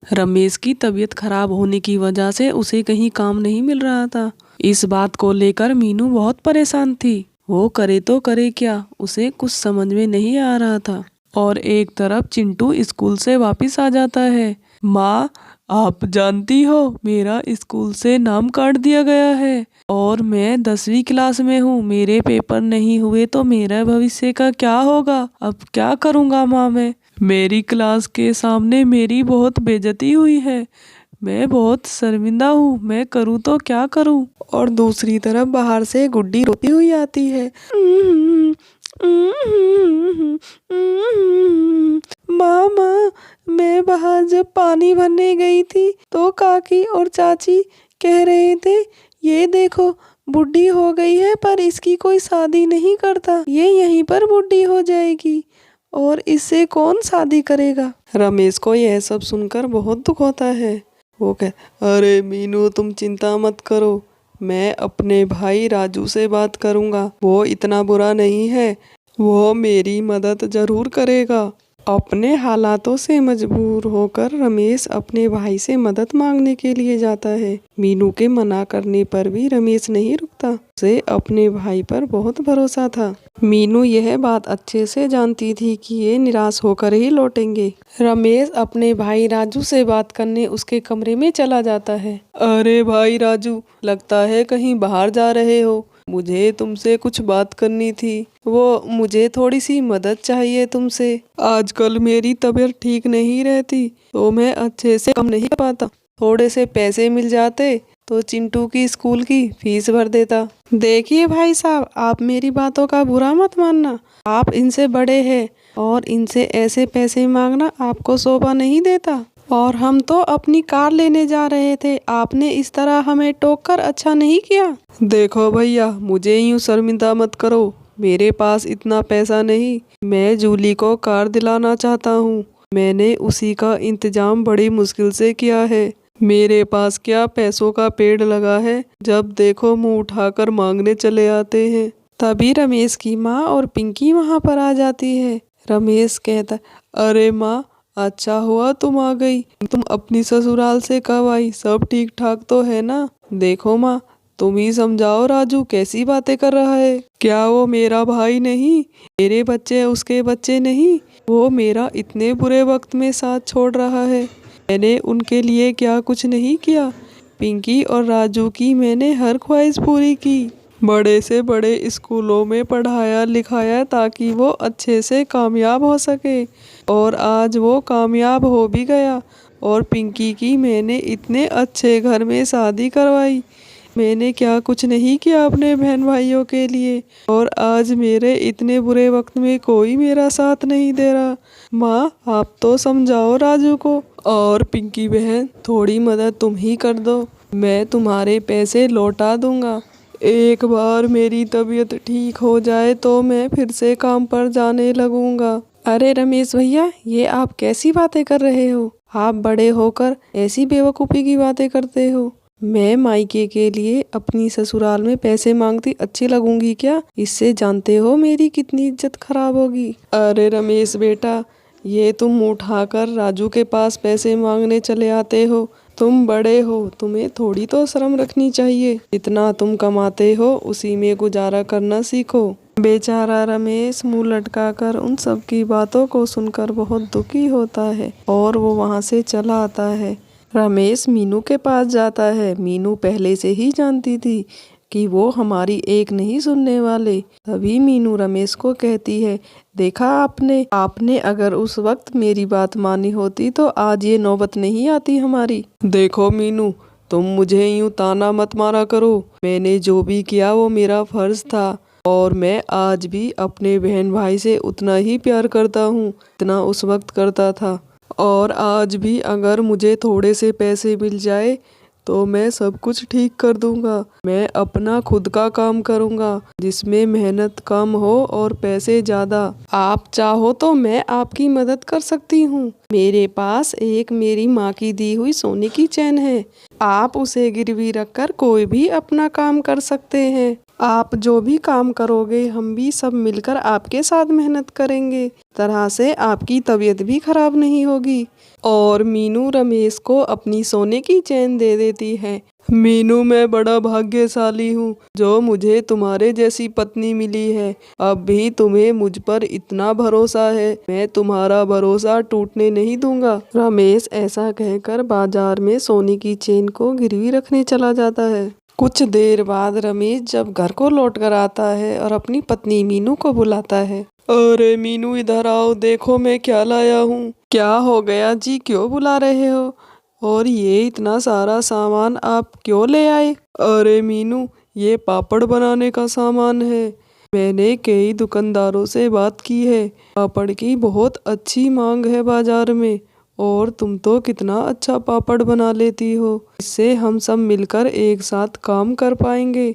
रमेश की तबीयत खराब होने की वजह से उसे कहीं काम नहीं मिल रहा था। इस बात को लेकर मीनू बहुत परेशान थी। वो करे तो करे क्या, उसे कुछ समझ में नहीं आ रहा था। और एक तरफ चिंटू स्कूल से वापस आ जाता है। माँ, आप जानती हो मेरा स्कूल से नाम काट दिया गया है और मैं 10वीं क्लास में हूँ। मेरे पेपर नहीं हुए तो मेरा भविष्य का क्या होगा? अब क्या करूँगा माँ मैं? मेरी क्लास के सामने मेरी बहुत बेइज्जती हुई है। मैं बहुत शर्मिंदा हूँ। मैं करूँ तो क्या करूँ? और दूसरी तरफ बाहर से गुड्डी रोती हुई आती है। मामा, मैं बाहर जब पानी भरने गई थी तो काकी और चाची कह रहे थे, ये देखो बुढ़ी हो गई है पर इसकी कोई शादी नहीं करता, ये यहीं पर बुढ़ी हो जाएगी और इससे कौन शादी करेगा। रमेश को यह सब सुनकर बहुत दुख होता है। वो कह, अरे मीनू, तुम चिंता मत करो, मैं अपने भाई राजू से बात करूंगा। वो इतना बुरा नहीं है, वो मेरी मदद जरूर करेगा। अपने हालातों से मजबूर होकर रमेश अपने भाई से मदद मांगने के लिए जाता है। मीनू के मना करने पर भी रमेश नहीं रुकता। उसे अपने भाई पर बहुत भरोसा था। मीनू यह बात अच्छे से जानती थी कि ये निराश होकर ही लौटेंगे। रमेश अपने भाई राजू से बात करने उसके कमरे में चला जाता है। अरे भाई राजू, लगता है कहीं बाहर जा रहे हो। मुझे तुमसे कुछ बात करनी थी। वो मुझे थोड़ी सी मदद चाहिए तुमसे। आजकल मेरी तबीयत ठीक नहीं रहती तो मैं अच्छे से काम नहीं कर पाता। थोड़े से पैसे मिल जाते तो चिंटू की स्कूल की फीस भर देता। देखिए भाई साहब, आप मेरी बातों का बुरा मत मानना। आप इनसे बड़े हैं और इनसे ऐसे पैसे मांगना आपको शोभा नहीं देता। और हम तो अपनी कार लेने जा रहे थे, आपने इस तरह हमें टोक कर अच्छा नहीं किया। देखो भैया, मुझे यूँ शर्मिंदा मत करो। मेरे पास इतना पैसा नहीं। मैं जूली को कार दिलाना चाहता हूँ। मैंने उसी का इंतजाम बड़ी मुश्किल से किया है। मेरे पास क्या पैसों का पेड़ लगा है, जब देखो मुंह उठाकर मांगने चले आते हैं। तभी रमेश की माँ और पिंकी वहाँ पर आ जाती है। रमेश कहता, अरे माँ, अच्छा हुआ तुम आ गई। तुम अपनी ससुराल से कब आई? सब ठीक ठाक तो है ना? देखो माँ, तुम ही समझाओ, राजू कैसी बातें कर रहा है। क्या वो मेरा भाई नहीं? मेरे बच्चे उसके बच्चे नहीं? वो मेरा इतने बुरे वक्त में साथ छोड़ रहा है। मैंने उनके लिए क्या कुछ नहीं किया। पिंकी और राजू की मैंने हर ख्वाहिश पूरी की। बड़े से बड़े स्कूलों में पढ़ाया लिखाया ताकि वो अच्छे से कामयाब हो सके। और आज वो कामयाब हो भी गया। और पिंकी की मैंने इतने अच्छे घर में शादी करवाई। मैंने क्या कुछ नहीं किया अपने बहन भाइयों के लिए। और आज मेरे इतने बुरे वक्त में कोई मेरा साथ नहीं दे रहा। माँ, आप तो समझाओ राजू को। और पिंकी बहन, थोड़ी मदद तुम ही कर दो, मैं तुम्हारे पैसे लौटा दूंगा। एक बार मेरी तबीयत ठीक हो जाए तो मैं फिर से काम पर जाने लगूंगा। अरे रमेश भैया, ये आप कैसी बातें कर रहे हो? आप बड़े होकर ऐसी बेवकूफ़ी की बातें करते हो। मैं मायके के लिए अपनी ससुराल में पैसे मांगती अच्छी लगूंगी क्या? इससे जानते हो मेरी कितनी इज्जत खराब होगी। अरे रमेश बेटा, ये तुम उठाकर राजू के पास पैसे मांगने चले आते हो। तुम बड़े हो, तुम्हें थोड़ी तो शर्म रखनी चाहिए। जितना तुम कमाते हो उसी में गुजारा करना सीखो। बेचारा रमेश मुंह लटकाकर उन सब की बातों को सुनकर बहुत दुखी होता है और वो वहाँ से चला आता है। रमेश मीनू के पास जाता है। मीनू पहले से ही जानती थी कि वो हमारी एक नहीं सुनने वाले। तभी मीनू रमेश को कहती है, देखा आपने अगर उस वक्त मेरी बात मानी होती तो आज ये नौबत नहीं आती हमारी। देखो मीनू, तुम मुझे यूं ताना मत मारा करो। मैंने जो भी किया वो मेरा फर्ज था और मैं आज भी अपने बहन भाई से उतना ही प्यार करता हूँ जितना उस वक्त करता था। और आज भी अगर मुझे थोड़े से पैसे मिल जाए तो मैं सब कुछ ठीक कर दूंगा। मैं अपना खुद का काम करूंगा जिसमें मेहनत कम हो और पैसे ज़्यादा। आप चाहो तो मैं आपकी मदद कर सकती हूँ। मेरे पास एक मेरी माँ की दी हुई सोने की चैन है। आप उसे गिरवी रखकर कोई भी अपना काम कर सकते हैं। आप जो भी काम करोगे हम भी सब मिलकर आपके साथ मेहनत करेंगे। तरह से आपकी तबीयत भी खराब नहीं होगी। और मीनू रमेश को अपनी सोने की चैन दे देती है। मीनू, मैं बड़ा भाग्यशाली हूँ जो मुझे तुम्हारे जैसी पत्नी मिली है। अब भी तुम्हें मुझ पर इतना भरोसा है, मैं तुम्हारा भरोसा टूटने नहीं दूंगा। रमेश ऐसा कहकर बाजार में सोने की चेन को गिरवी रखने चला जाता है। कुछ देर बाद रमेश जब घर को लौट कर आता है और अपनी पत्नी मीनू को बुलाता है। अरे मीनू, इधर आओ, देखो मैं क्या लाया हूँ। क्या हो गया जी, क्यों बुला रहे हो? और ये इतना सारा सामान आप क्यों ले आए? अरे मीनू, ये पापड़ बनाने का सामान है। मैंने कई दुकानदारों से बात की है, पापड़ की बहुत अच्छी मांग है बाजार में। और तुम तो कितना अच्छा पापड़ बना लेती हो। इससे हम सब मिलकर एक साथ काम कर पाएंगे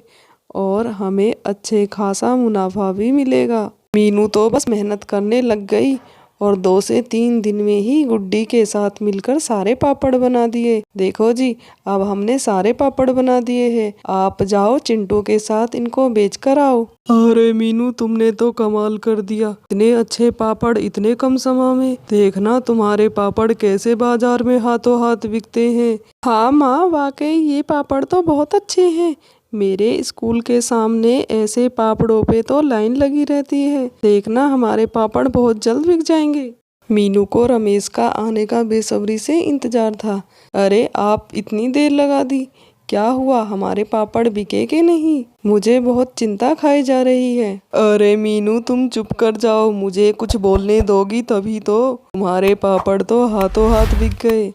और हमें अच्छे खासा मुनाफा भी मिलेगा। मीनू तो बस मेहनत करने लग गई और 2 से 3 दिन में ही गुड्डी के साथ मिलकर सारे पापड़ बना दिए। देखो जी, अब हमने सारे पापड़ बना दिए हैं। आप जाओ चिंटू के साथ इनको बेच कर आओ। अरे मीनू, तुमने तो कमाल कर दिया। इतने अच्छे पापड़ इतने कम समय में। देखना तुम्हारे पापड़ कैसे बाजार में हाथों हाथ बिकते हैं। हाँ माँ, वाकई ये पापड़ तो बहुत अच्छे हैं। मेरे स्कूल के सामने ऐसे पापड़ों पे तो लाइन लगी रहती है। देखना हमारे पापड़ बहुत जल्द बिक जाएंगे। मीनू को रमेश का आने का बेसब्री से इंतजार था। अरे आप इतनी देर लगा दी, क्या हुआ? हमारे पापड़ बिके के नहीं? मुझे बहुत चिंता खाई जा रही है। अरे मीनू, तुम चुप कर जाओ, मुझे कुछ बोलने दोगी तभी तो। तुम्हारे पापड़ तो हाथों हाथ बिक गए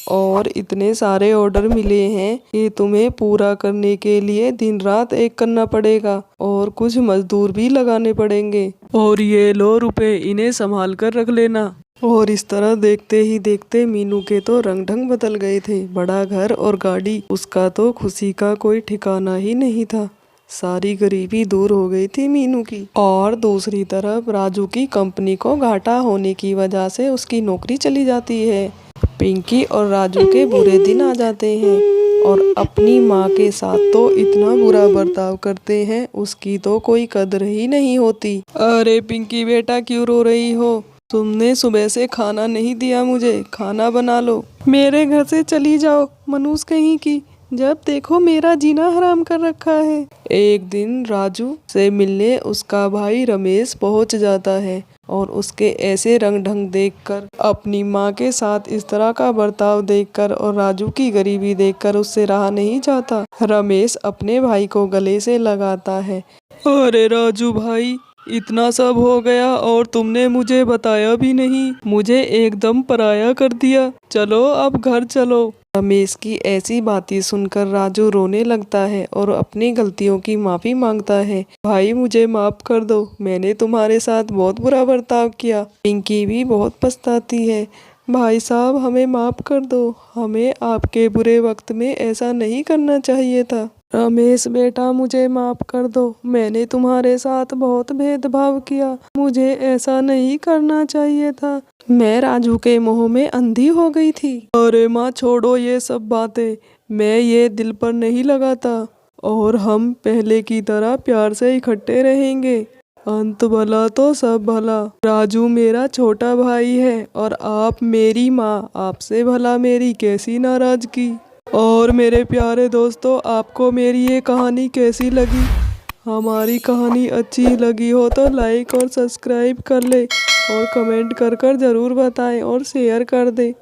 और इतने सारे ऑर्डर मिले हैं कि तुम्हें पूरा करने के लिए दिन रात एक करना पड़ेगा और कुछ मजदूर भी लगाने पड़ेंगे। और ये लो रुपए, इन्हें संभाल कर रख लेना। और इस तरह देखते ही देखते मीनू के तो रंग ढंग बदल गए थे। बड़ा घर और गाड़ी, उसका तो खुशी का कोई ठिकाना ही नहीं था। सारी गरीबी दूर हो गई थी मीनू की। और दूसरी तरफ राजू की कंपनी को घाटा होने की वजह से उसकी नौकरी चली जाती है। पिंकी और राजू के बुरे दिन आ जाते हैं और अपनी माँ के साथ तो इतना बुरा बर्ताव करते हैं, उसकी तो कोई कदर ही नहीं होती। अरे पिंकी बेटा, क्यों रो रही हो? तुमने सुबह से खाना नहीं दिया मुझे, खाना बना लो। मेरे घर से चली जाओ, मनूस कहीं की। जब देखो मेरा जीना हराम कर रखा है। एक दिन राजू से मिलने उसका भाई रमेश पहुंच जाता है और उसके ऐसे रंग ढंग देखकर, अपनी माँ के साथ इस तरह का बर्ताव देखकर और राजू की गरीबी देखकर उससे रहा नहीं जाता। रमेश अपने भाई को गले से लगाता है। अरे राजू भाई, इतना सब हो गया और तुमने मुझे बताया भी नहीं, मुझे एकदम पराया कर दिया। चलो अब घर चलो। रमेश की ऐसी बातें सुनकर राजू रोने लगता है और अपनी गलतियों की माफी मांगता है। भाई मुझे माफ कर दो, मैंने तुम्हारे साथ बहुत बुरा बर्ताव किया। पिंकी भी बहुत पछताती है। भाई साहब, हमें माफ कर दो, हमें आपके बुरे वक्त में ऐसा नहीं करना चाहिए था। रमेश बेटा, मुझे माफ कर दो, मैंने तुम्हारे साथ बहुत भेदभाव किया, मुझे ऐसा नहीं करना चाहिए था। मैं राजू के मोह में अंधी हो गई थी। अरे माँ, छोड़ो ये सब बातें, मैं ये दिल पर नहीं लगाता और हम पहले की तरह प्यार से इकट्ठे रहेंगे। अंत भला तो सब भला। राजू मेरा छोटा भाई है और आप मेरी माँ, आपसे भला मेरी कैसी नाराजगी। और मेरे प्यारे दोस्तों, आपको मेरी ये कहानी कैसी लगी? हमारी कहानी अच्छी लगी हो तो लाइक और सब्सक्राइब कर ले और कमेंट कर ज़रूर बताएं और शेयर कर दें।